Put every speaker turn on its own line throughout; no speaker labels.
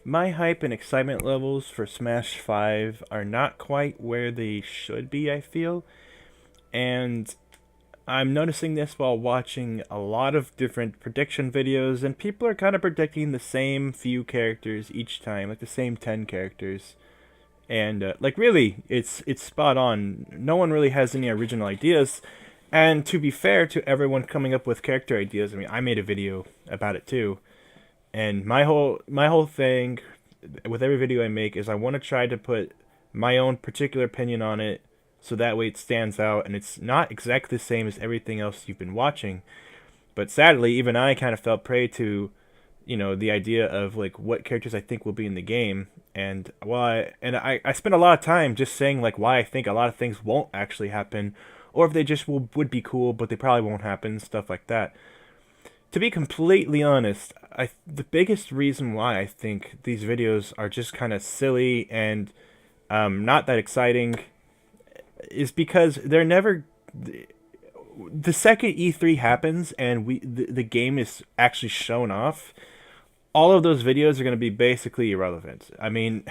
my hype and excitement levels for Smash 5 are not quite where they should be, I feel. And I'm noticing this while watching a lot of different prediction videos, and people are kind of predicting the same few characters each time, like the same 10 characters. And like really, it's spot on. No one really has any original ideas. And to be fair to everyone coming up with character ideas, I mean, I made a video about it too. And my whole thing with every video I make is I want to try to put my own particular opinion on it so that way it stands out and it's not exactly the same as everything else you've been watching. But sadly, even I kind of fell prey to, the idea of like what characters I think will be in the game. And I spent a lot of time just saying like why I think a lot of things won't actually happen, or if they just would be cool, but they probably won't happen, stuff like that. To be completely honest, the biggest reason why I think these videos are just kind of silly and not that exciting is because they're never. The second E3 happens and the game is actually shown off, all of those videos are going to be basically irrelevant. I mean,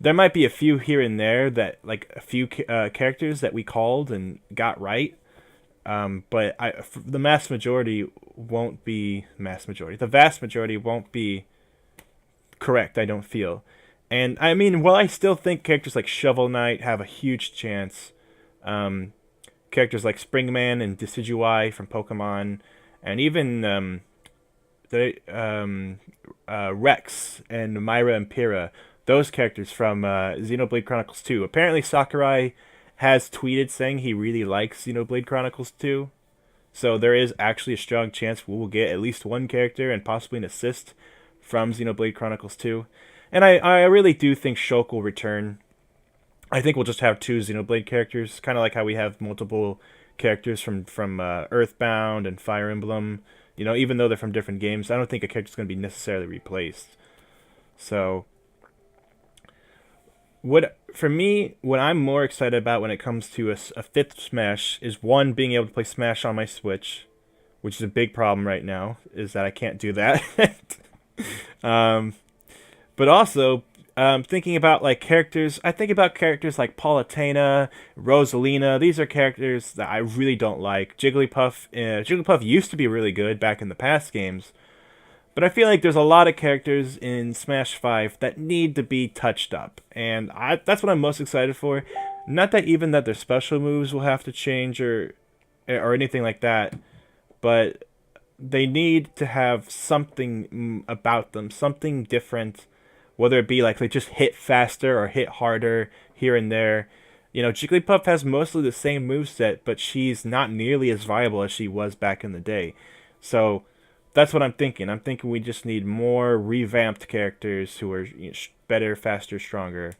there might be a few here and there that like a few characters that we called and got right, but the mass majority won't be mass majority. The vast majority won't be correct. I don't feel, and I mean, while I still think characters like Shovel Knight have a huge chance, um, characters like Springman and Decidueye from Pokemon, and even the Rex and Myra and Pyrrha, those characters from Xenoblade Chronicles 2. Apparently, Sakurai has tweeted saying he really likes Xenoblade Chronicles 2. So there is actually a strong chance we will get at least one character and possibly an assist from Xenoblade Chronicles 2. And I really do think Shulk will return. I think we'll just have two Xenoblade characters, kind of like how we have multiple characters from Earthbound and Fire Emblem. Even though they're from different games, I don't think a character's going to be necessarily replaced. So, what I'm more excited about when it comes to a fifth Smash is one, being able to play Smash on my Switch, which is a big problem right now, is that I can't do that. um, but also, thinking about like characters, I think about characters like Palutena, Rosalina. These are characters that I really don't like. Jigglypuff used to be really good back in the past games, but I feel like there's a lot of characters in Smash 5 that need to be touched up, and that's what I'm most excited for. Not that even that their special moves will have to change or anything like that, but they need to have something about them, something different, whether it be like they just hit faster or hit harder here and there. Jigglypuff has mostly the same moveset, but she's not nearly as viable as she was back in the day. So that's what I'm thinking. I'm thinking we just need more revamped characters who are better, faster, stronger.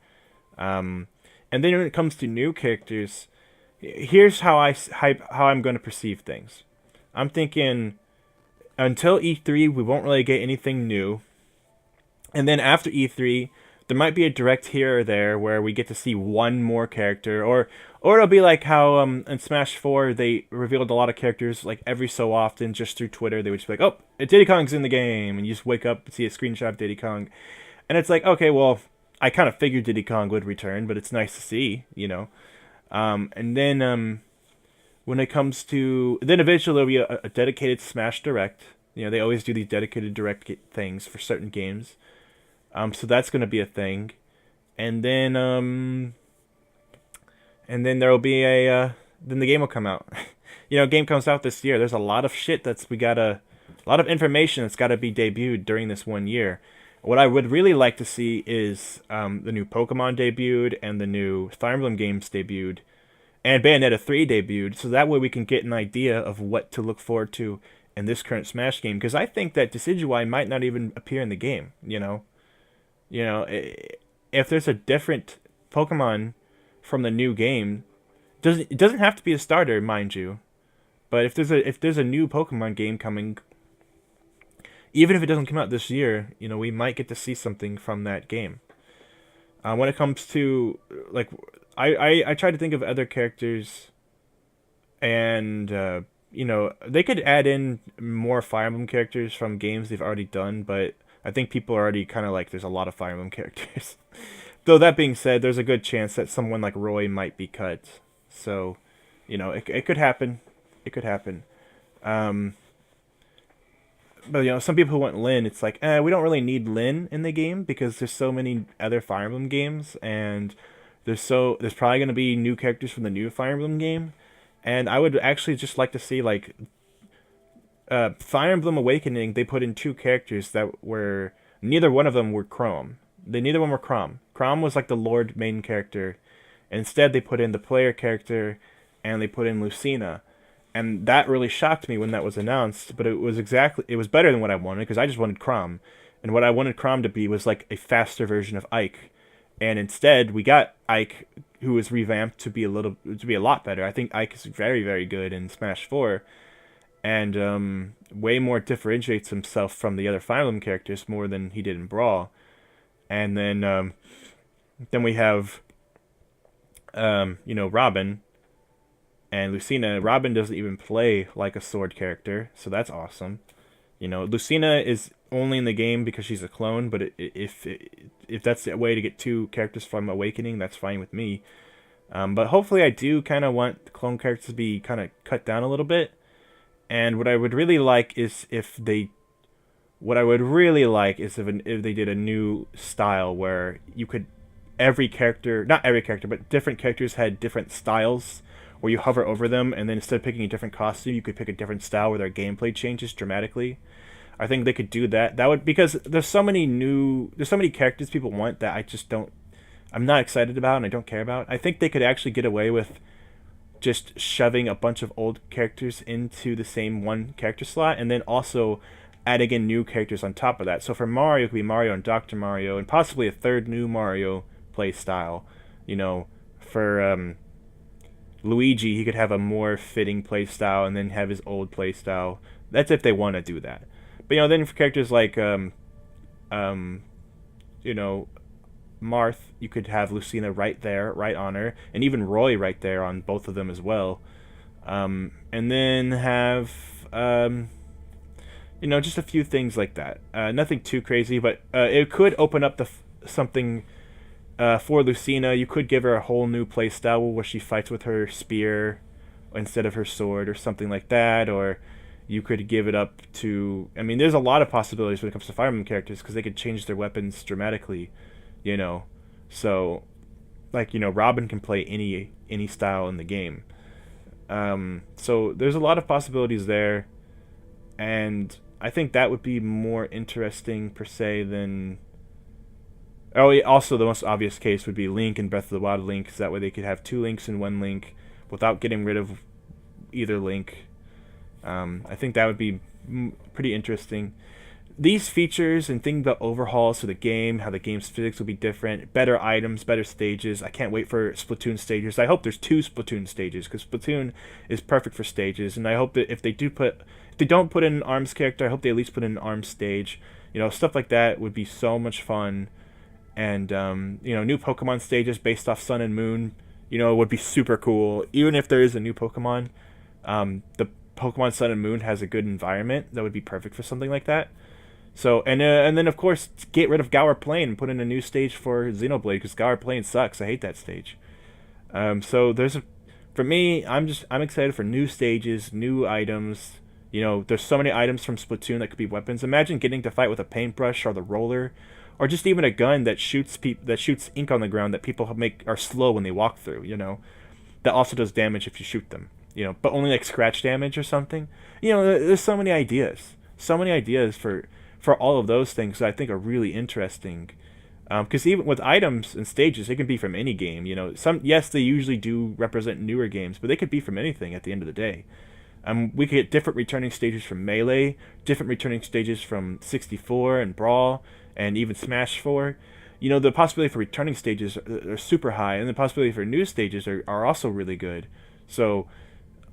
And then when it comes to new characters, here's how I'm going to perceive things. I'm thinking until E3 we won't really get anything new, and then after E3 there might be a direct here or there where we get to see one more character, or it'll be like how in Smash 4 they revealed a lot of characters like every so often just through Twitter. They would just be like, "Oh, Diddy Kong's in the game," and you just wake up and see a screenshot of Diddy Kong, and it's like, okay, well, I kind of figured Diddy Kong would return, but it's nice to see. And then when it comes to then eventually there'll be a dedicated Smash Direct. They always do these dedicated direct things for certain games. So that's going to be a thing, and then there will be then the game will come out. Game comes out this year. There's a lot of shit a lot of information that's got to be debuted during this 1 year. What I would really like to see is the new Pokemon debuted and the new Fire Emblem games debuted, and Bayonetta 3 debuted, so that way we can get an idea of what to look forward to in this current Smash game. Because I think that Decidueye might not even appear in the game. If there's a different Pokemon from the new game, it doesn't have to be a starter, mind you. But if there's a new Pokemon game coming, even if it doesn't come out this year, we might get to see something from that game. When it comes to like, I try to think of other characters, and they could add in more Fire Emblem characters from games they've already done, but I think people are already kind of like, there's a lot of Fire Emblem characters. Though that being said, there's a good chance that someone like Roy might be cut. So, it could happen. It could happen. Um, but some people who want Lyn, it's like, we don't really need Lyn in the game because there's so many other Fire Emblem games, and there's probably going to be new characters from the new Fire Emblem game, and I would actually just like to see like Fire Emblem Awakening. They put in two characters that were neither one of them were Chrom. They neither one were Chrom. Chrom was like the Lord main character. Instead, they put in the player character, and they put in Lucina, and that really shocked me when that was announced. But it was better than what I wanted because I just wanted Chrom, and what I wanted Chrom to be was like a faster version of Ike, and instead we got Ike, who was revamped to be a lot better. I think Ike is very very good in Smash 4, and way more differentiates himself from the other Fire Emblem characters more than he did in Brawl. And then we have Robin and Lucina. Robin doesn't even play like a sword character, so that's awesome. Lucina is only in the game because she's a clone, but if that's the way to get two characters from Awakening, that's fine with me. But hopefully I do kind of want the clone characters to be kind of cut down a little bit. And what I would really like is if they did a new style where you could not every character, but different characters had different styles where you hover over them, and then instead of picking a different costume, you could pick a different style where their gameplay changes dramatically. I think they could do that. That would, because there's so many characters people want that I'm not excited about and I don't care about. I think they could actually get away with just shoving a bunch of old characters into the same one character slot, and then also adding in new characters on top of that. So for Mario, it could be Mario and Dr. Mario, and possibly a third new Mario play style. For Luigi, he could have a more fitting play style and then have his old play style. That's if they want to do that. But then for characters like Marth, you could have Lucina right there, right on her, and even Roy right there on both of them as well. And then have just a few things like that. Nothing too crazy, but it could open up something for Lucina. You could give her a whole new playstyle where she fights with her spear instead of her sword or something like that, or you could give it up to... I mean, there's a lot of possibilities when it comes to Fire Emblem characters because they could change their weapons dramatically, So, Robin can play any style in the game. So there's a lot of possibilities there, and I think that would be more interesting per se than... Oh, yeah, also the most obvious case would be Link and Breath of the Wild Link, because that way they could have two Links in one Link without getting rid of either Link. I think that would be pretty interesting. These features and things about overhauls to the game, how the game's physics will be different, better items, better stages. I can't wait for Splatoon stages. I hope there's 2 Splatoon stages, because Splatoon is perfect for stages, and I hope that if they don't put in an ARMS character, I hope they at least put in an ARMS stage. Stuff like that would be so much fun. And new Pokemon stages based off Sun and Moon, would be super cool. Even if there is a new Pokemon, the Pokemon Sun and Moon has a good environment that would be perfect for something like that. So and then of course get rid of Gower Plain and put in a new stage for Xenoblade, because Gower Plain sucks. I hate that stage. So for me, I'm excited for new stages, new items. There's so many items from Splatoon that could be weapons. Imagine getting to fight with a paintbrush or the roller, or just even a gun that shoots ink on the ground that people are slow when they walk through. That also does damage if you shoot them. But only like scratch damage or something. There's so many ideas for all of those things that I think are really interesting. Because even with items and stages, it can be from any game. Yes, they usually do represent newer games, but they could be from anything at the end of the day. We could get different returning stages from Melee, different returning stages from 64 and Brawl, and even Smash 4. The possibility for returning stages are super high, and the possibility for new stages are also really good. So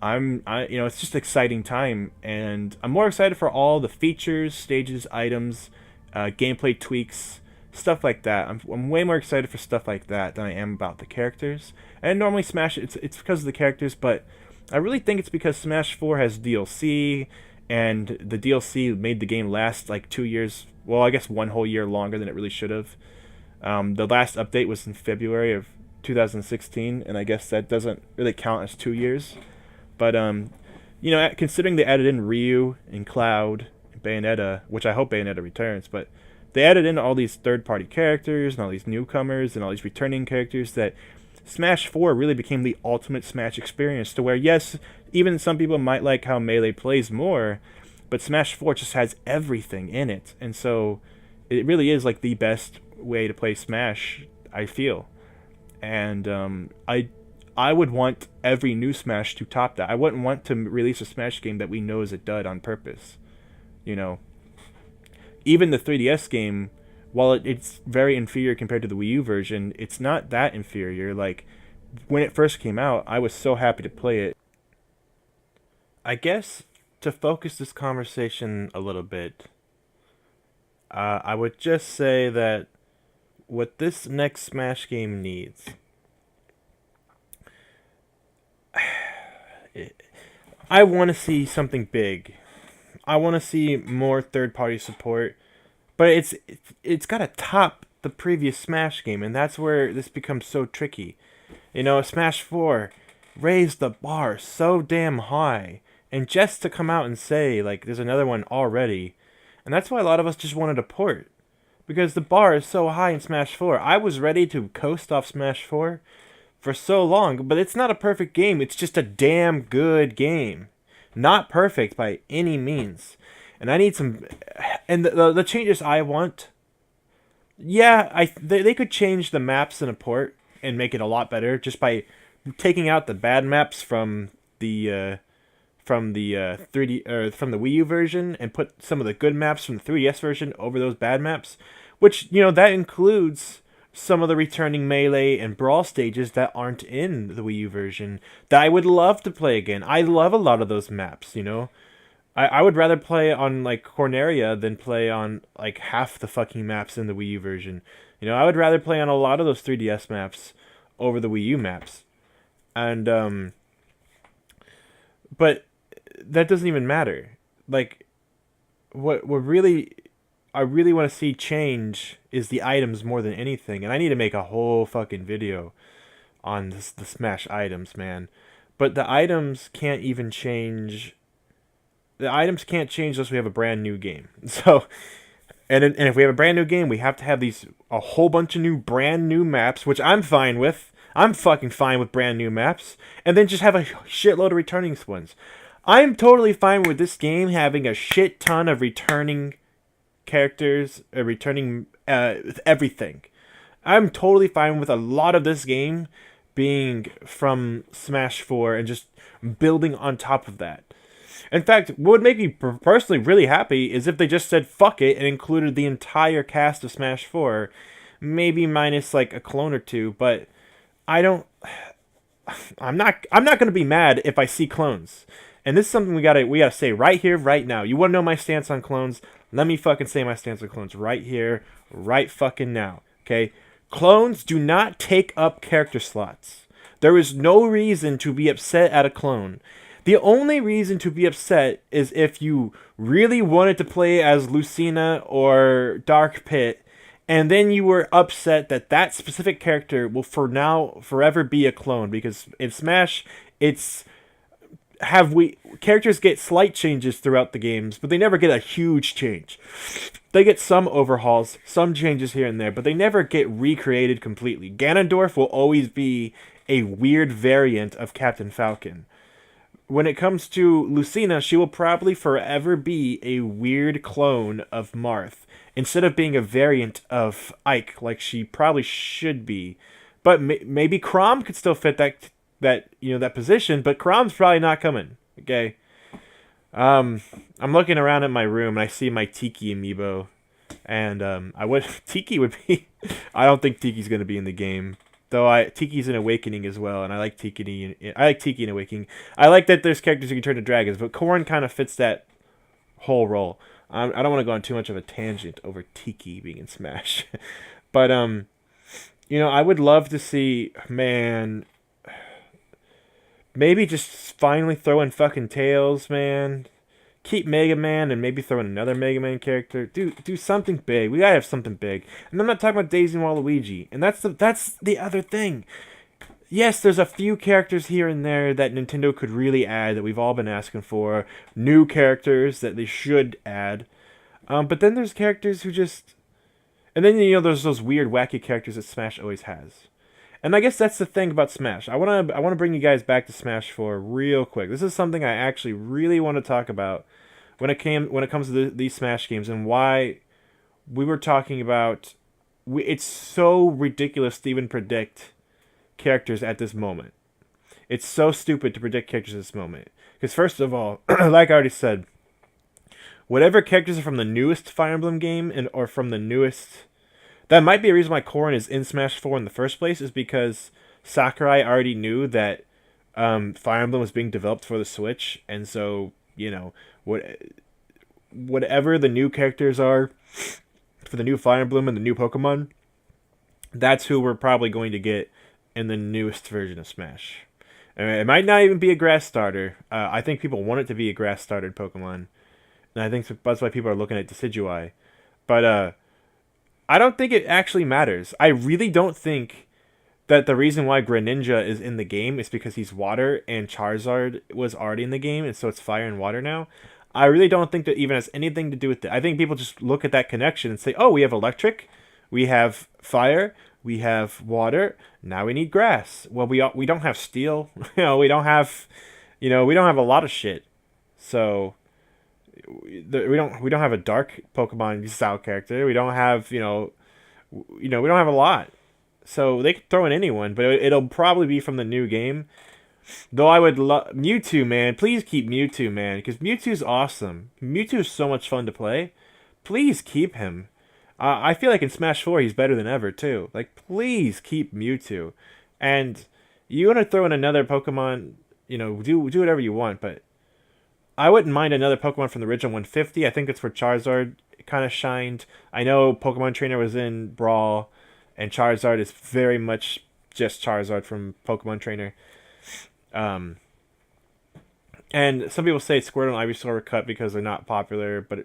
it's just an exciting time, and I'm more excited for all the features, stages, items, gameplay tweaks, stuff like that. I'm way more excited for stuff like that than I am about the characters. And normally Smash, it's because of the characters, but I really think it's because Smash 4 has DLC, and the DLC made the game last like 2 years. Well, I guess one whole year longer than it really should have. The last update was in February of 2016, and I guess that doesn't really count as 2 years. But considering they added in Ryu and Cloud, and Bayonetta, which I hope Bayonetta returns, but they added in all these third-party characters and all these newcomers and all these returning characters that Smash 4 really became the ultimate Smash experience. To where, yes, even some people might like how Melee plays more, but Smash 4 just has everything in it, and so it really is like the best way to play Smash, I feel. And I would want every new Smash to top that. I wouldn't want to release a Smash game that we know is a dud on purpose. You know, even the 3DS game, while it's very inferior compared to the Wii U version, it's not that inferior. Like, when it first came out, I was so happy to play it. I guess to focus this conversation a little bit, I would just say that what this next Smash game needs, I want to see something big. I want to see more third-party support, but it's got to top the previous Smash game, and that's where this becomes so tricky. Smash 4 raised the bar so damn high, and just to come out and say, like, there's another one already, and that's why a lot of us just wanted a port, because the bar is so high in Smash 4. I was ready to coast off Smash 4 for so long, but it's not a perfect game. It's just a damn good game. Not perfect by any means. And I need some... And the changes I want... Yeah, they could change the maps in a port and make it a lot better just by taking out the bad maps from the 3D or from the Wii U version and put some of the good maps from the 3DS version over those bad maps, which that includes some of the returning Melee and Brawl stages that aren't in the Wii U version that I would love to play again. I love a lot of those maps. I would rather play on like Corneria than play on like half the fucking maps in the Wii U version. I would rather play on a lot of those 3DS maps over the Wii U maps. And but that doesn't even matter. Like, what really I really want to see change is the items more than anything, and I need to make a whole fucking video on the Smash items, man. But the items can't even change. The items can't change unless we have a brand new game. So, and if we have a brand new game, we have to have a whole bunch of brand new maps, which I'm fine with. I'm fucking fine with brand new maps, and then just have a shitload of returning ones. I'm totally fine with this game having a shit ton of returning characters, returning everything. I'm totally fine with a lot of this game being from Smash 4 and just building on top of that. In fact, what would make me personally really happy is if they just said fuck it and included the entire cast of Smash 4, maybe minus like a clone or two, but I'm not going to be mad if I see clones. And this is something we gotta say right here, right now. You want to know my stance on clones? Let me fucking say my stance on clones right here, right fucking now. Okay? Clones do not take up character slots. There is no reason to be upset at a clone. The only reason to be upset is if you really wanted to play as Lucina or Dark Pit, and then you were upset that specific character will forever be a clone, because in Smash, characters get slight changes throughout the games, but they never get a huge change. They get some overhauls, some changes here and there, but they never get recreated completely. Ganondorf will always be a weird variant of Captain Falcon. When it comes to Lucina, she will probably forever be a weird clone of Marth, instead of being a variant of Ike, like she probably should be. But maybe Chrom could still fit that position, but Chrom's probably not coming. Okay. I'm looking around at my room and I see my Tiki amiibo, and Tiki would be. I don't think Tiki's gonna be in the game, though. Tiki's in Awakening as well, and I like Tiki. I like Tiki in Awakening. I like that there's characters who can turn to dragons, but Corrin kind of fits that whole role. I don't want to go on too much of a tangent over Tiki being in Smash, but I would love to see, man. Maybe just finally throw in fucking Tails, man. keep Mega Man and maybe throw in another Mega Man character. Do something big. We gotta have something big. And I'm not talking about Daisy and Waluigi. And that's the other thing. Yes, there's a few characters here and there that Nintendo could really add that we've all been asking for. New characters that they should add. But then there's characters who just... And then, there's those weird, wacky characters that Smash always has. And I guess that's the thing about Smash. I wanna bring you guys back to Smash 4 real quick. This is something I actually really want to talk about when it comes to these Smash games, and why we were talking about... It's so ridiculous to even predict characters at this moment. It's so stupid to predict characters at this moment. Because first of all, like I already said, whatever characters are from the newest Fire Emblem game or from the newest... That might be a reason why Corrin is in Smash 4 in the first place, is because Sakurai already knew that Fire Emblem was being developed for the Switch, and so, whatever the new characters are for the new Fire Emblem and the new Pokemon, that's who we're probably going to get in the newest version of Smash. And it might not even be a grass starter. I think people want it to be a grass started Pokemon, and I think that's why people are looking at Decidueye. But I don't think it actually matters. I really don't think that the reason why Greninja is in the game is because he's water and Charizard was already in the game, and so it's fire and water now. I really don't think that even has anything to do with it. I think people just look at that connection and say, oh, we have electric, we have fire, we have water, now we need grass. Well, we don't have steel. We don't have a lot of shit. So we don't have a dark Pokemon style character. We don't have we don't have a lot. So they could throw in anyone, but it'll probably be from the new game. Though I would love Mewtwo, man. Please keep Mewtwo, man, because Mewtwo's awesome. Mewtwo is so much fun to play. Please keep him. I feel like in Smash 4 he's better than ever too. Like, please keep Mewtwo. And you want to throw in another Pokemon, do whatever you want, but I wouldn't mind another Pokemon from the original 150. I think that's where Charizard kind of shined. I know Pokemon Trainer was in Brawl, and Charizard is very much just Charizard from Pokemon Trainer. And some people say Squirtle and Ivysaur were cut because they're not popular, but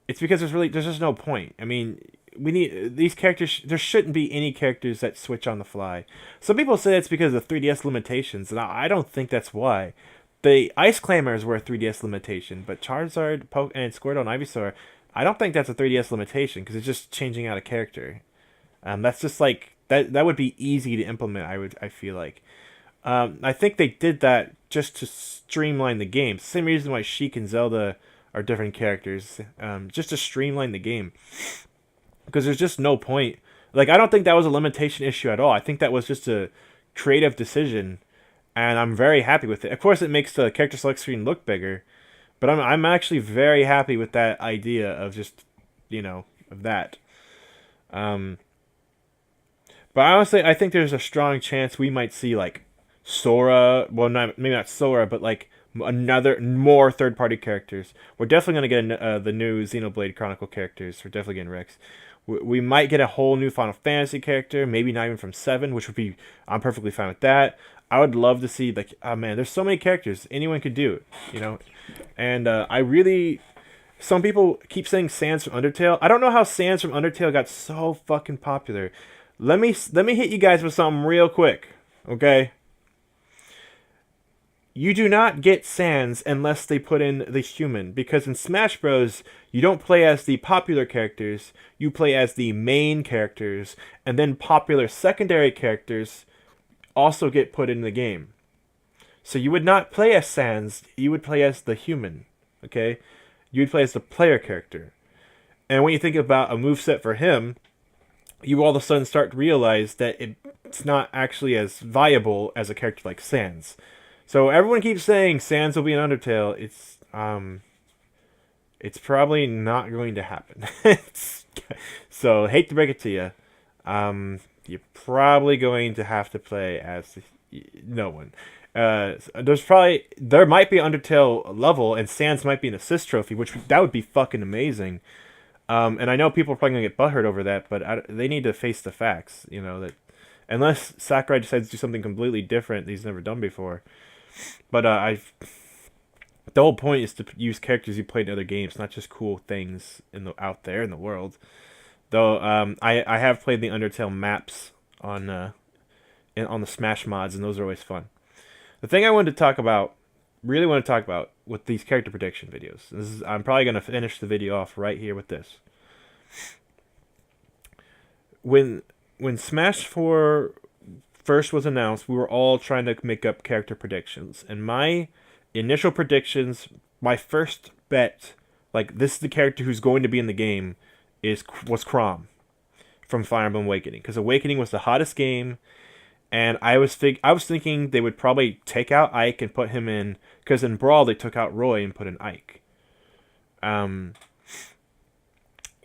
it's because there's just no point. I mean, we need these characters. There shouldn't be any characters that switch on the fly. Some people say it's because of 3DS limitations, and I don't think that's why. The Ice Claimers were a 3DS limitation, but Charizard, and Squirtle and Ivysaur, I don't think that's a 3DS limitation because it's just changing out a character. That's just like that would be easy to implement. I feel like. I think they did that just to streamline the game. Same reason why Sheik and Zelda are different characters, just to streamline the game. Because there's just no point. Like, I don't think that was a limitation issue at all. I think that was just a creative decision, and I'm very happy with it. Of course, it makes the character select screen look bigger, but I'm actually very happy with that idea of just, of that. But honestly, I think there's a strong chance we might see, like, Sora, well, maybe not Sora, but like more third-party characters. We're definitely going to get the new Xenoblade Chronicle characters. We're definitely getting Rex. We might get a whole new Final Fantasy character, maybe not even from 7, which would be, I'm perfectly fine with that. I would love to see, like, oh man, there's so many characters. Anyone could do it, And some people keep saying Sans from Undertale. I don't know how Sans from Undertale got so fucking popular. Let me hit you guys with something real quick, okay? You do not get Sans unless they put in the human, because in Smash Bros, you don't play as the popular characters, you play as the main characters, and then popular secondary characters also get put in the game. So you would not play as Sans, you would play as the human, okay? You would play as the player character. And when you think about a moveset for him, you all of a sudden start to realize that it's not actually as viable as a character like Sans. So everyone keeps saying Sans will be in Undertale. It's probably not going to happen. So hate to break it to you, you're probably going to have to play as no one. There might be an Undertale level, and Sans might be an assist trophy, that would be fucking amazing. And I know people are probably gonna get butthurt over that, but they need to face the facts. That unless Sakurai decides to do something completely different that he's never done before. But The whole point is to use characters you played in other games, not just cool things out there in the world. Though I have played the Undertale maps on on the Smash mods, and those are always fun. The thing I wanted to talk about, really want to talk about with these character prediction videos. I'm probably gonna finish the video off right here with this. When Smash 4 first was announced, we were all trying to make up character predictions, and my initial predictions, my first bet, like this is the character who's going to be in the game, was Chrom from Fire Emblem Awakening, because Awakening was the hottest game, and I was thinking they would probably take out Ike and put him in, because in Brawl they took out Roy and put in Ike, and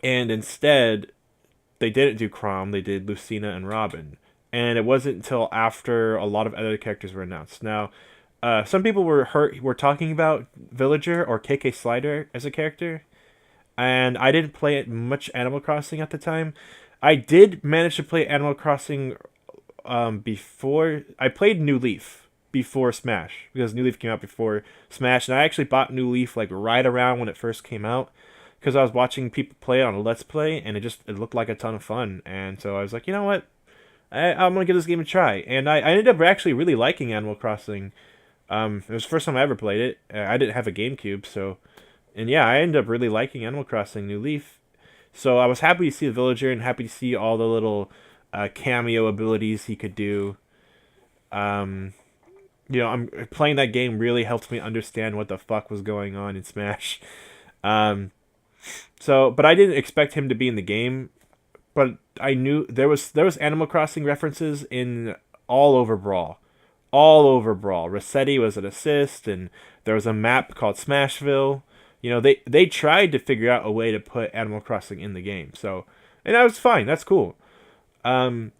instead they didn't do Chrom, they did Lucina and Robin, and it wasn't until after a lot of other characters were announced. Now, some people were talking about Villager or KK Slider as a character, and I didn't play it much Animal Crossing at the time. I did manage to play Animal Crossing before I played New Leaf before Smash, because New Leaf came out before Smash, and I actually bought New Leaf like right around when it first came out, because I was watching people play it on a Let's Play, and it looked like a ton of fun, and so I was like, you know what, I'm gonna give this game a try, and I ended up actually really liking Animal Crossing. It was the first time I ever played it. I didn't have a GameCube, so, and yeah, I ended up really liking Animal Crossing New Leaf. So I was happy to see the Villager and happy to see all the little cameo abilities he could do. I'm playing that game really helped me understand what the fuck was going on in Smash. But I didn't expect him to be in the game, but I knew there was Animal Crossing references in all over Brawl. All over Brawl. Rossetti was an assist, and there was a map called Smashville. They tried to figure out a way to put Animal Crossing in the game. So, and that was fine. That's cool. But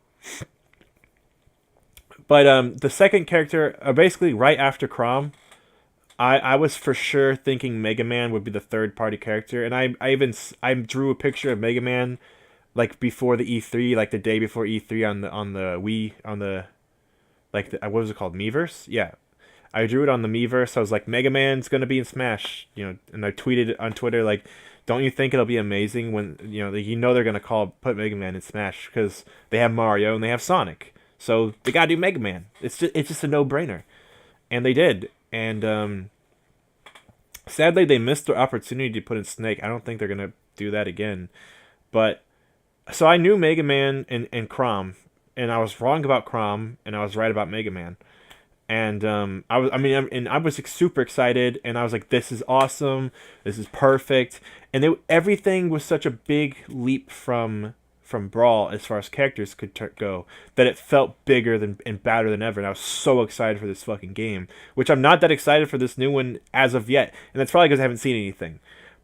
the second character, basically right after Chrom, I was for sure thinking Mega Man would be the third party character, and I drew a picture of Mega Man like before the E3, like the day before E3 on the Wii, on the what was it called, Miiverse? Yeah, I drew it on the Miiverse. I was like, Mega Man's gonna be in Smash, and I tweeted on Twitter like, don't you think it'll be amazing when they're gonna put Mega Man in Smash, because they have Mario and they have Sonic, so they gotta do Mega Man. It's just a no brainer, and they did. And sadly, they missed their opportunity to put in Snake. I don't think they're gonna do that again. But so I knew Mega Man and Chrom, and I was wrong about Chrom, and I was right about Mega Man. And I was like, super excited, and I was like, this is awesome, this is perfect, and everything was such a big leap from Brawl as far as characters could go, that it felt bigger and badder than ever, and I was so excited for this fucking game, which I'm not that excited for this new one as of yet, and that's probably because I haven't seen anything.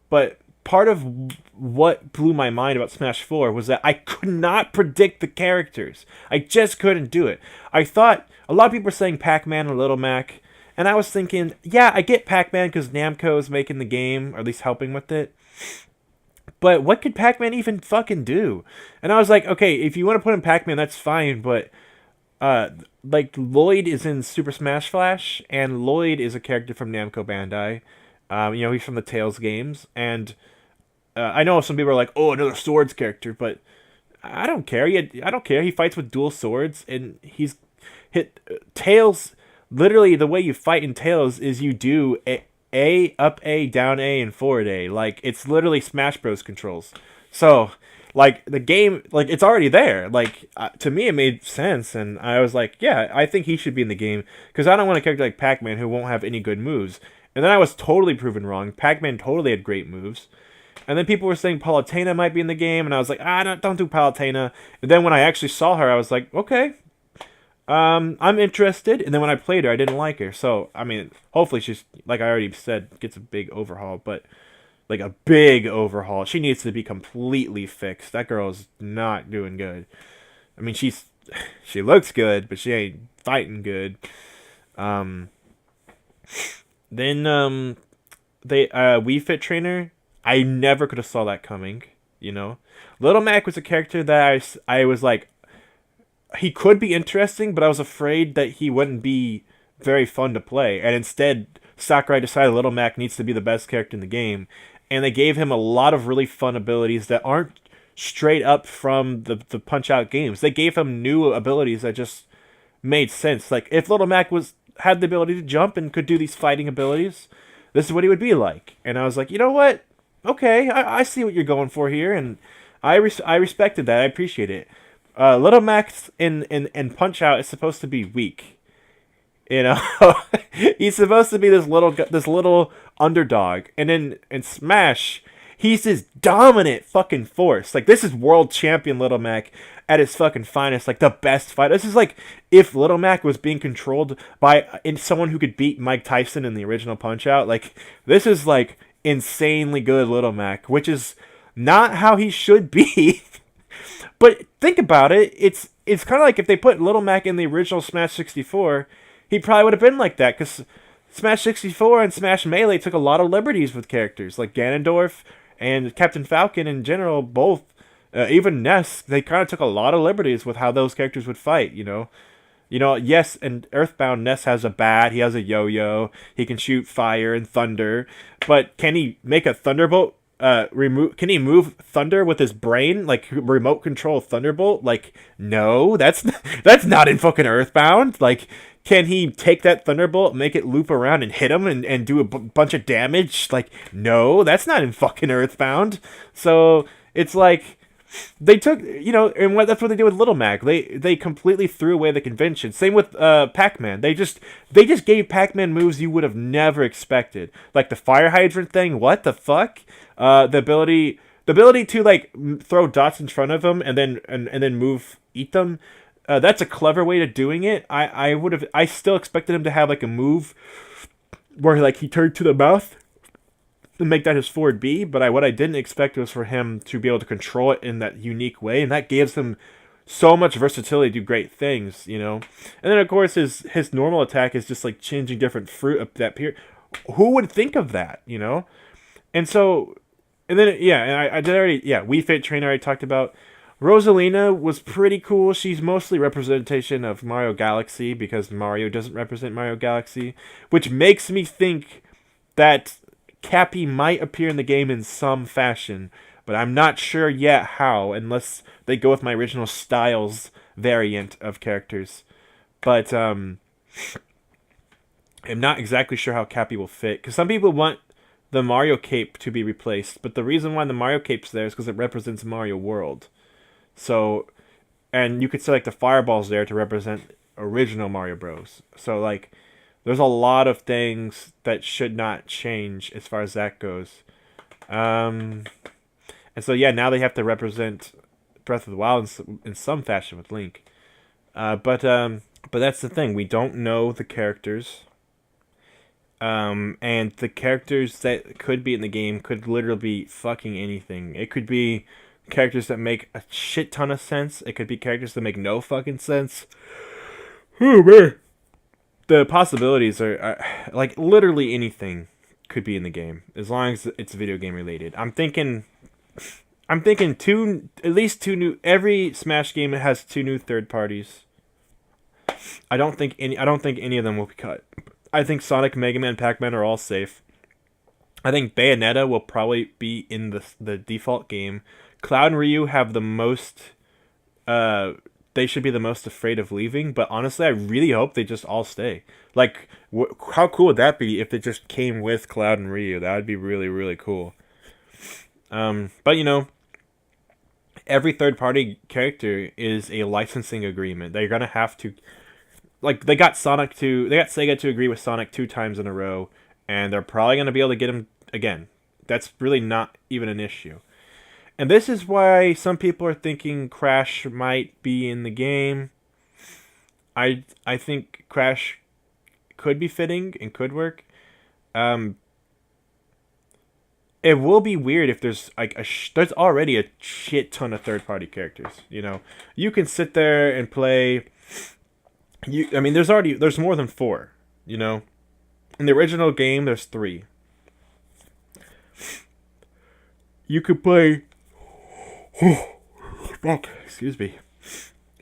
But part of what blew my mind about Smash 4 was that I could not predict the characters. I just couldn't do it. I thought, a lot of people were saying Pac-Man or Little Mac, and I was thinking, yeah, I get Pac-Man because Namco is making the game, or at least helping with it. But what could Pac-Man even fucking do? And I was like, okay, if you want to put in Pac-Man, that's fine, but like Lloyd is in Super Smash Flash, and Lloyd is a character from Namco Bandai. He's from the Tales games, and I know some people are like, oh, another swords character, but I don't care. I don't care. He fights with dual swords, and he's hit Tails. Literally, the way you fight in Tails is you do A, up A, down A, and forward A. Like, it's literally Smash Bros. Controls. So, like, the game, like, it's already there. Like, to me, it made sense, and I was like, yeah, I think he should be in the game, because I don't want a character like Pac-Man who won't have any good moves. And then I was totally proven wrong. Pac-Man totally had great moves. And then people were saying Palutena might be in the game, and I was like, don't do Palutena. And then when I actually saw her, I was like, okay, I'm interested. And then when I played her, I didn't like her. So, I mean, hopefully she's, like I already said, gets a big overhaul. But, like, a big overhaul. She needs to be completely fixed. That girl's not doing good. I mean, she looks good, but she ain't fighting good. Then, Wii Fit Trainer, I never could have saw that coming, Little Mac was a character that I was like, he could be interesting, but I was afraid that he wouldn't be very fun to play. And instead, Sakurai decided Little Mac needs to be the best character in the game, and they gave him a lot of really fun abilities that aren't straight up from the Punch Out games. They gave him new abilities that just made sense. Like if Little Mac was had the ability to jump and could do these fighting abilities, this is what he would be like. And I was like, you know what? Okay, I see what you're going for here, and I respected that. I appreciate it. Little Max in Punch Out is supposed to be weak. You know, he's supposed to be this little underdog, and in Smash, he's this dominant fucking force. Like this is world champion Little Mac at his fucking finest, like the best fighter. This is like if Little Mac was being controlled by someone who could beat Mike Tyson in the original Punch Out. Like this is like insanely good Little Mac, which is not how he should be. But think about it, it's kind of like if they put Little Mac in the original Smash 64, he probably would have been like that, because Smash 64 and Smash Melee took a lot of liberties with characters, like Ganondorf and Captain Falcon in general, both, even Ness, they kind of took a lot of liberties with how those characters would fight, you know? Yes, and Earthbound Ness has a bat, he has a yo-yo, he can shoot fire and thunder, but can he make a thunderbolt can he move thunder with his brain, like remote control thunderbolt? Like no, that's not in fucking Earthbound. Like can he take that thunderbolt, make it loop around and hit him and do a bunch of damage? Like no, that's not in fucking Earthbound. So it's like they took, and that's what they did with Little Mac. They completely threw away the convention. Same with Pac-Man. They just gave Pac-Man moves you would have never expected, like the fire hydrant thing. What the fuck? The ability to like throw dots in front of him and then eat them. That's a clever way to doing it. I still expected him to have like a move where like he turned to the mouth and make that his forward B, but what I didn't expect was for him to be able to control it in that unique way, and that gives him so much versatility to do great things, And then of course his normal attack is just like changing different fruit up that period. Who would think of that, And so, and then I did already, Wii Fit Trainer I talked about. Rosalina was pretty cool. She's mostly representation of Mario Galaxy because Mario doesn't represent Mario Galaxy, which makes me think that Cappy might appear in the game in some fashion, but I'm not sure yet how, unless they go with my original Styles variant of characters. But I'm not exactly sure how Cappy will fit, because some people want the Mario cape to be replaced, but the reason why the Mario cape's there is because it represents Mario World. So, and you could say like the fireballs there to represent original Mario Bros. So like, there's a lot of things that should not change as far as that goes. And so now they have to represent Breath of the Wild in some fashion with Link. But that's the thing, we don't know the characters. And the characters that could be in the game could literally be fucking anything. It could be characters that make a shit ton of sense. It could be characters that make no fucking sense. Oh man. The possibilities are like literally anything could be in the game as long as it's video game related. I'm thinking at least two new. Every Smash game has 2 new third parties. I don't think any of them will be cut. I think Sonic, Mega Man, Pac-Man are all safe. I think Bayonetta will probably be in the default game. Cloud and Ryu have the most. They should be the most afraid of leaving, but honestly, I really hope they just all stay. Like, how cool would that be if they just came with Cloud and Ryu? That would be really, really cool. But every third-party character is a licensing agreement. They're gonna have to, like, they got Sega to agree with Sonic 2 times in a row, and they're probably gonna be able to get him again. That's really not even an issue. And this is why some people are thinking Crash might be in the game. I think Crash could be fitting and could work. It will be weird if there's like there's already a shit ton of third-party characters. You can sit there and play. There's more than 4. In the original game, there's 3. You could play. Fuck, excuse me.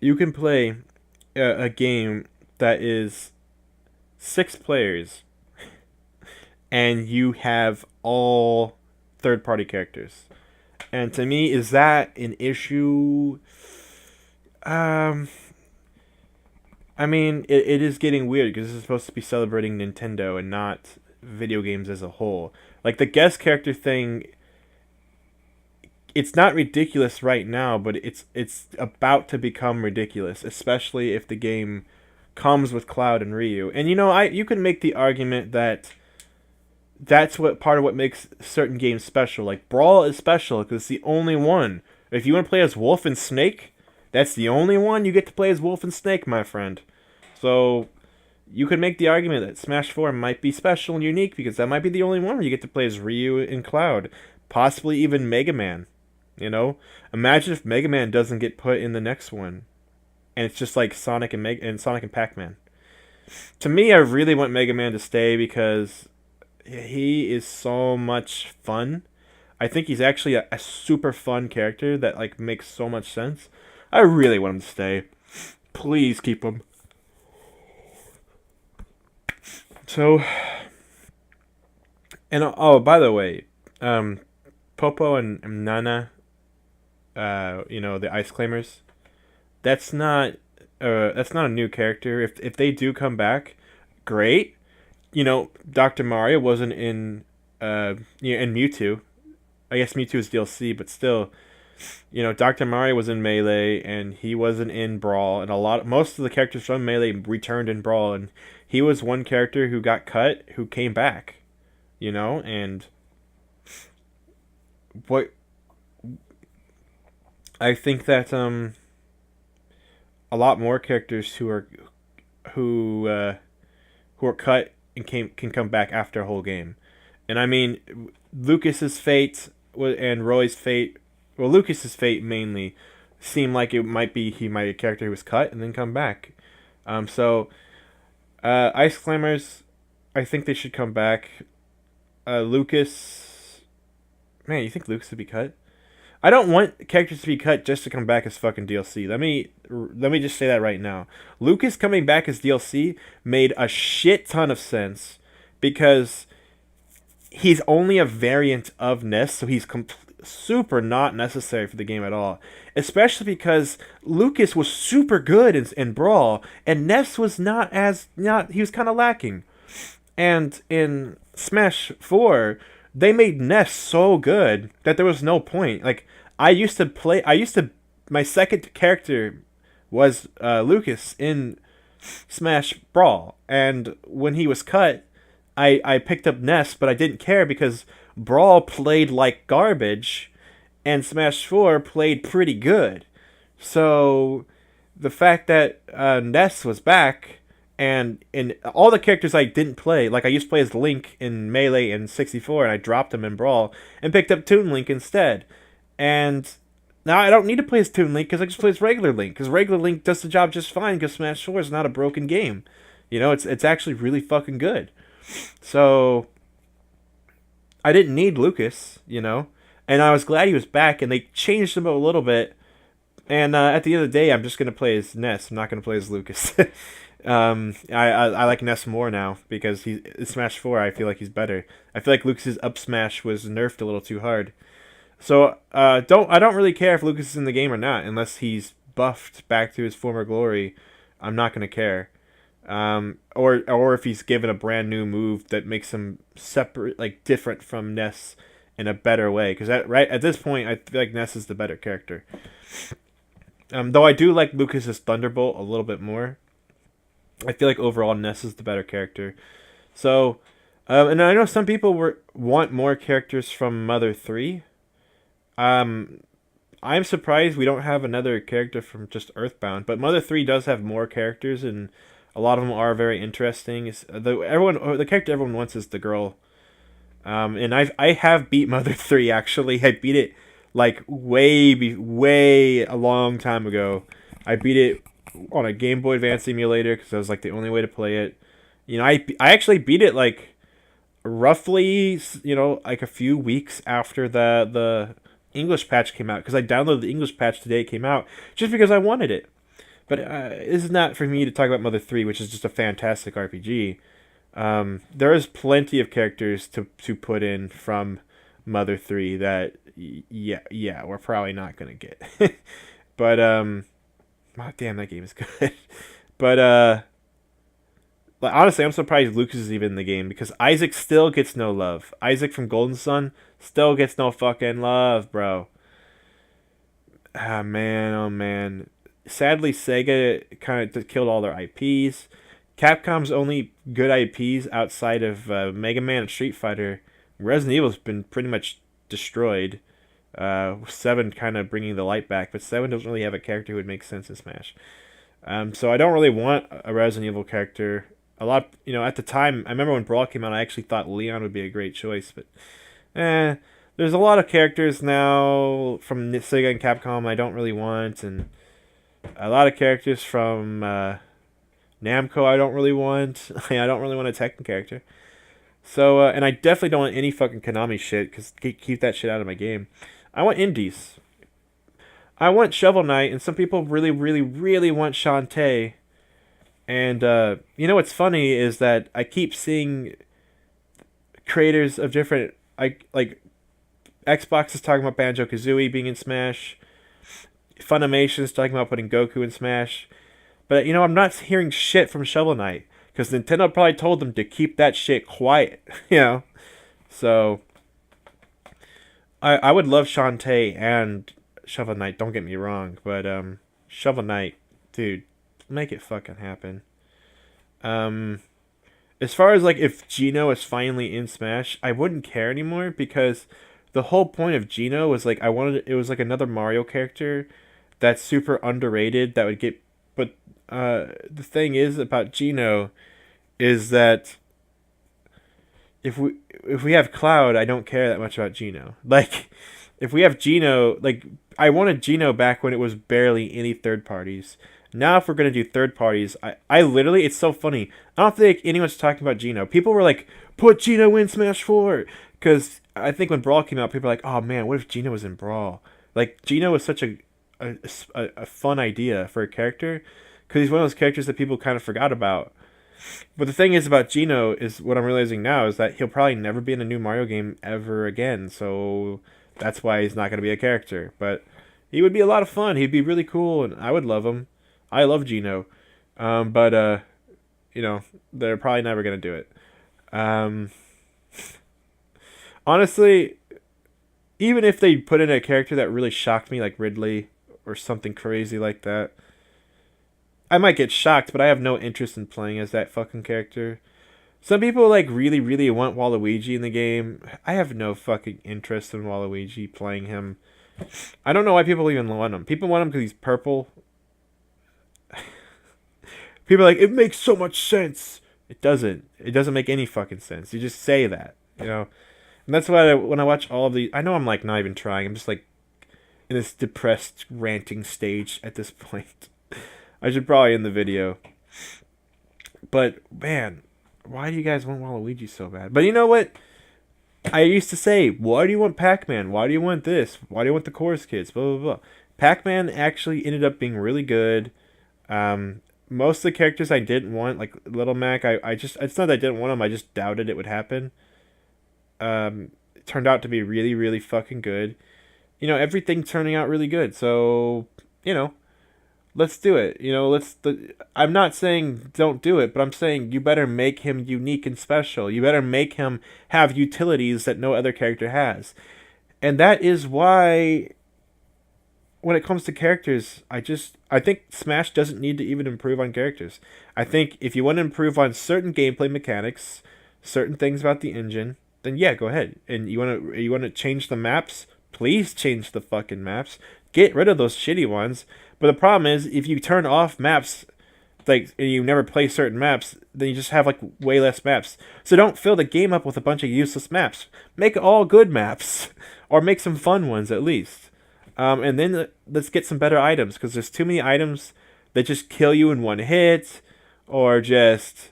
You can play a game that is 6 players and you have all third-party characters. And to me, is that an issue? Um, I mean, it is getting weird because this is supposed to be celebrating Nintendo and not video games as a whole. Like the guest character thing, it's not ridiculous right now, but it's about to become ridiculous, especially if the game comes with Cloud and Ryu. And you can make the argument that that's what part of what makes certain games special. Like Brawl is special because it's the only one. If you want to play as Wolf and Snake, that's the only one you get to play as Wolf and Snake, my friend. So you could make the argument that Smash 4 might be special and unique because that might be the only one where you get to play as Ryu and Cloud, possibly even Mega Man. Imagine if Mega Man doesn't get put in the next one, and it's just like Sonic and Sonic and Pac-Man. To me, I really want Mega Man to stay because he is so much fun. I think he's actually a super fun character that like makes so much sense. I really want him to stay. Please keep him. So, and oh, by the way, Popo and Nana, the Ice Claimers, that's not a new character. If they do come back, great. Dr. Mario wasn't in in Mewtwo. I guess Mewtwo is DLC, but still, Dr. Mario was in Melee and he wasn't in Brawl, and most of the characters from Melee returned in Brawl, and he was one character who got cut who came back, and what I think that a lot more characters who are cut and can come back after a whole game. And I mean, Lucas's fate and Roy's fate, well, Lucas's fate mainly seemed like he might be a character who was cut and then come back. Ice Climbers, I think they should come back. Lucas, man, you think Lucas would be cut? I don't want characters to be cut just to come back as fucking DLC. Let me just say that right now. Lucas coming back as DLC made a shit ton of sense because he's only a variant of Ness, so he's super not necessary for the game at all. Especially because Lucas was super good in Brawl, and Ness was he was kind of lacking. And in Smash 4, they made Ness so good that there was no point. Like, my second character was Lucas in Smash Brawl, and when he was cut, I picked up Ness, but I didn't care because Brawl played like garbage, and Smash 4 played pretty good. So, the fact that Ness was back, and in all the characters I didn't play, like I used to play as Link in Melee and 64, and I dropped him in Brawl, and picked up Toon Link instead. And now I don't need to play as Toon Link, because I just play as regular Link, because regular Link does the job just fine, because Smash 4 is not a broken game. It's actually really fucking good. So, I didn't need Lucas, and I was glad he was back, and they changed him a little bit, and at the end of the day, I'm just going to play as Ness, I'm not going to play as Lucas. I like Ness more now, because in Smash 4, I feel like he's better. I feel like Lucas's up smash was nerfed a little too hard. So, I don't really care if Lucas is in the game or not, unless he's buffed back to his former glory. I'm not going to care. Or if he's given a brand new move that makes him separate, like different from Ness in a better way. Because right at this point, I feel like Ness is the better character. Though I do like Lucas's Thunderbolt a little bit more. I feel like overall Ness is the better character. So, and I know some people want more characters from Mother 3. I'm surprised we don't have another character from just Earthbound, but Mother 3 does have more characters, and a lot of them are very interesting. The character everyone wants is the girl. And I have beat Mother 3 actually. I beat it like way a long time ago. I beat it on a Game Boy Advance emulator because that was like the only way to play it. I actually beat it like roughly like a few weeks after the English patch came out, because I downloaded the English patch the day it came out just because I wanted it. But this is not for me to talk about Mother 3, which is just a fantastic RPG. There is plenty of characters to put in from Mother 3 that yeah we're probably not gonna get. But oh, damn, that game is good. But like, honestly, I'm surprised Lucas is even in the game because Isaac still gets no love. Isaac from Golden Sun still gets no fucking love, bro. Ah, man, oh man. Sadly, Sega kind of killed all their IPs. Capcom's only good IPs outside of Mega Man and Street Fighter. Resident Evil's been pretty much destroyed. 7 kind of bringing the light back, but 7 doesn't really have a character who would make sense in Smash. So I don't really want a Resident Evil character. A lot, at the time, I remember when Brawl came out, I actually thought Leon would be a great choice, but there's a lot of characters now from Sega and Capcom I don't really want, and a lot of characters from Namco I don't really want. I don't really want a Tekken character. So, and I definitely don't want any fucking Konami shit, because keep that shit out of my game. I want indies. I want Shovel Knight, and some people really, really, really want Shantae. And, what's funny is that I keep seeing creators of different, like Xbox is talking about Banjo-Kazooie being in Smash. Funimation is talking about putting Goku in Smash. But, I'm not hearing shit from Shovel Knight. Because Nintendo probably told them to keep that shit quiet. So, I would love Shantae and Shovel Knight, don't get me wrong. But, Shovel Knight, dude, make it fucking happen. As far as, like, if Geno is finally in Smash, I wouldn't care anymore because the whole point of Geno was, like, it was, like, another Mario character that's super underrated that would get, but, the thing is about Geno is that if we have Cloud, I don't care that much about Geno. Like, if we have Geno, like, I wanted Geno back when it was barely any third parties. Now, if we're going to do third parties, I literally, it's so funny. I don't think anyone's talking about Geno. People were like, put Geno in Smash 4. Because I think when Brawl came out, people were like, oh man, what if Geno was in Brawl? Like, Geno was such a fun idea for a character. Because he's one of those characters that people kind of forgot about. But the thing is about Geno is what I'm realizing now is that he'll probably never be in a new Mario game ever again. So that's why he's not going to be a character. But he would be a lot of fun. He'd be really cool, and I would love him. I love Geno, but they're probably never gonna do it. Honestly, even if they put in a character that really shocked me, like Ridley or something crazy like that, I might get shocked, but I have no interest in playing as that fucking character. Some people like really, really want Waluigi in the game. I have no fucking interest in Waluigi playing him. I don't know why people even want him. People want him because he's purple. People are like, it makes so much sense. It doesn't. It doesn't make any fucking sense. You just say that, And that's why when I watch all of these, I know I'm like not even trying. I'm just like in this depressed ranting stage at this point. I should probably end the video. But man, why do you guys want Waluigi so bad? But you know what? I used to say, why do you want Pac-Man? Why do you want this? Why do you want the Chorus Kids? Blah, blah, blah. Pac-Man actually ended up being really good. Most of the characters I didn't want, like Little Mac, I just, it's not that I didn't want them, I just doubted it would happen. It turned out to be really, really fucking good. Everything turning out really good. So, let's do it. I'm not saying don't do it, but I'm saying you better make him unique and special. You better make him have utilities that no other character has. And that is why when it comes to characters, I think Smash doesn't need to even improve on characters. I think if you want to improve on certain gameplay mechanics, certain things about the engine, then yeah, go ahead. And you want to change the maps? Please change the fucking maps. Get rid of those shitty ones. But the problem is, if you turn off maps, like, and you never play certain maps, then you just have like way less maps. So don't fill the game up with a bunch of useless maps. Make all good maps, or make some fun ones at least. And then let's get some better items, because there's too many items that just kill you in one hit, or just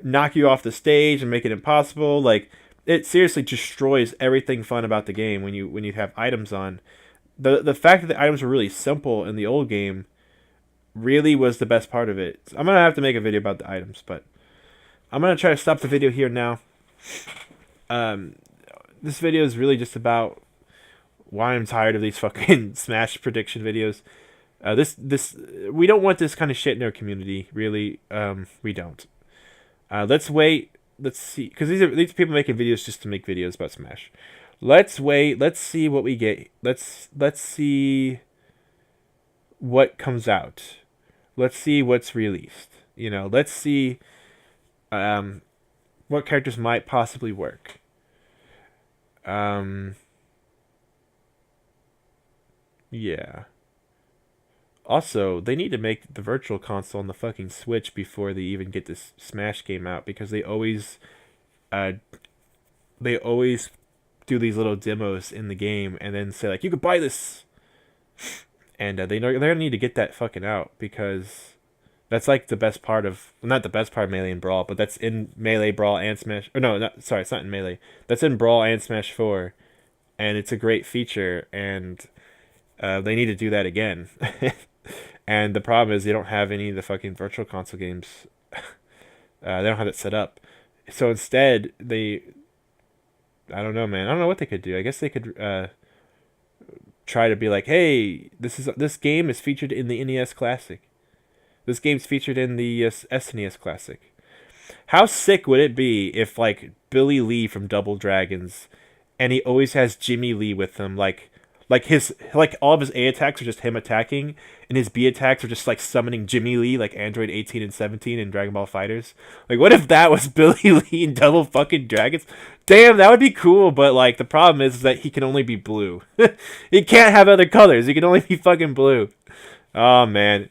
knock you off the stage and make it impossible. Like, it seriously destroys everything fun about the game when you have items on. The fact that the items were really simple in the old game really was the best part of it. I'm gonna have to make a video about the items, but I'm gonna try to stop the video here now. This video is really just about why I'm tired of these fucking Smash prediction videos. This we don't want this kind of shit in our community, really. We don't. Let's wait. Let's see, because these people making videos just to make videos about Smash. Let's wait. Let's see what we get. Let's see what comes out. Let's see what's released. Let's see what characters might possibly work. Yeah. Also, they need to make the Virtual Console on the fucking Switch before they even get this Smash game out, because they always do these little demos in the game and then say like, you could buy this, and they're gonna need to get that fucking out, because that's like the best part of, well, not the best part of Melee and Brawl, but that's in Melee, Brawl, and Smash. Or no, sorry, it's not in Melee. That's in Brawl and Smash 4, and it's a great feature, and they need to do that again. And the problem is they don't have any of the fucking Virtual Console games. They don't have it set up. So instead, I don't know, man. I don't know what they could do. I guess they could try to be like, hey, this game is featured in the NES Classic. This game's featured in the SNES Classic. How sick would it be if, like, Billy Lee from Double Dragons, and he always has Jimmy Lee with him, like all of his A attacks are just him attacking, and his B attacks are just like summoning Jimmy Lee, like Android 18 and 17 in Dragon Ball FighterZ. Like, what if that was Billy Lee in Double fucking Dragons? Damn, that would be cool, but like the problem is that he can only be blue. He can't have other colors. He can only be fucking blue. Oh man.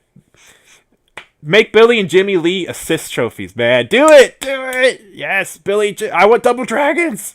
Make Billy and Jimmy Lee assist trophies, man. Do it! Do it! Yes, Billy, I want Double Dragons!